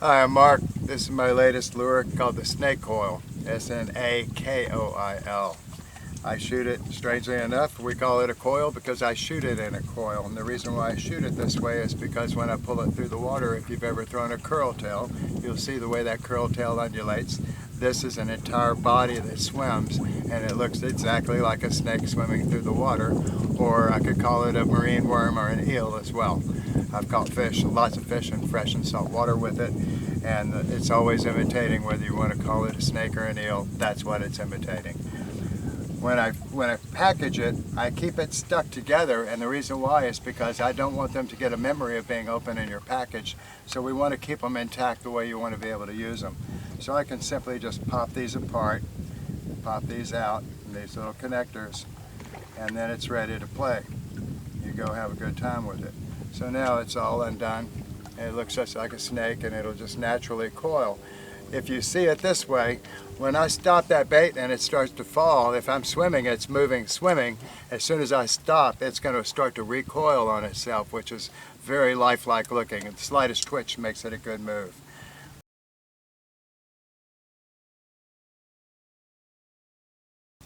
Hi, I'm Mark. This is my latest lure called the Sna Koil, Sna Koil. I shoot it, strangely enough, we call it a coil because I shoot it in a coil. And the reason why I shoot it this way is because when I pull it through the water, if you've ever thrown a curl tail, you'll see the way that curl tail undulates. This is an entire body that swims, and it looks exactly like a snake swimming through the water, or I could call it a marine worm or an eel as well. I've caught fish, lots of fish in fresh and salt water with it, and it's always imitating, whether you want to call it a snake or an eel, that's what it's imitating. When I package it, I keep it stuck together, and the reason why is because I don't want them to get a memory of being open in your package, so we want to keep them intact the way you want to be able to use them. So I can simply just pop these apart, pop these out, and these little connectors, and then it's ready to play. You go have a good time with it. So now it's all undone, and it looks just like a snake, and it'll just naturally coil. If you see it this way, when I stop that bait and it starts to fall, if I'm swimming, it's moving, swimming. As soon as I stop, it's going to start to recoil on itself, which is very lifelike looking. And the slightest twitch makes it a good move.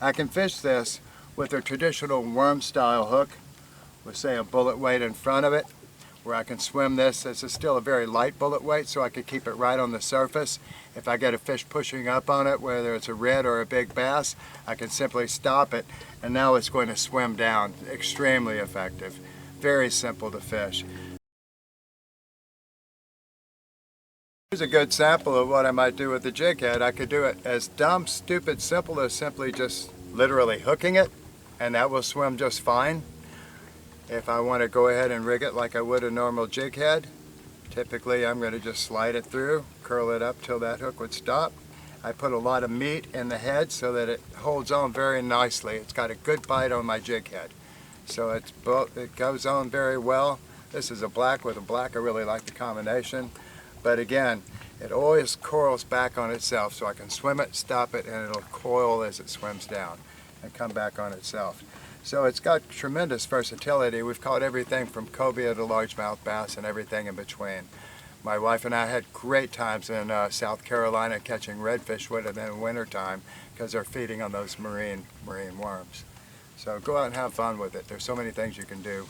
I can fish this with a traditional worm style hook with, say, a bullet weight in front of it, where I can swim this. This is still a very light bullet weight, so I could keep it right on the surface. If I get a fish pushing up on it, whether it's a red or a big bass, I can simply stop it, and now it's going to swim down. Extremely effective. Very simple to fish. Here's a good sample of what I might do with the jig head. I could do it as dumb, stupid, simple as simply just literally hooking it, and that will swim just fine. If I want to go ahead and rig it like I would a normal jig head, typically I'm going to just slide it through, curl it up till that hook would stop. I put a lot of meat in the head so that it holds on very nicely. It's got a good bite on my jig head. So it goes on very well. This is a black with a black. I really like the combination. But again, it always coils back on itself, so I can swim it, stop it, and it'll coil as it swims down and come back on itself. So it's got tremendous versatility. We've caught everything from cobia to largemouth bass and everything in between. My wife and I had great times in South Carolina catching redfish with it in the wintertime because they're feeding on those marine worms. So go out and have fun with it. There's so many things you can do.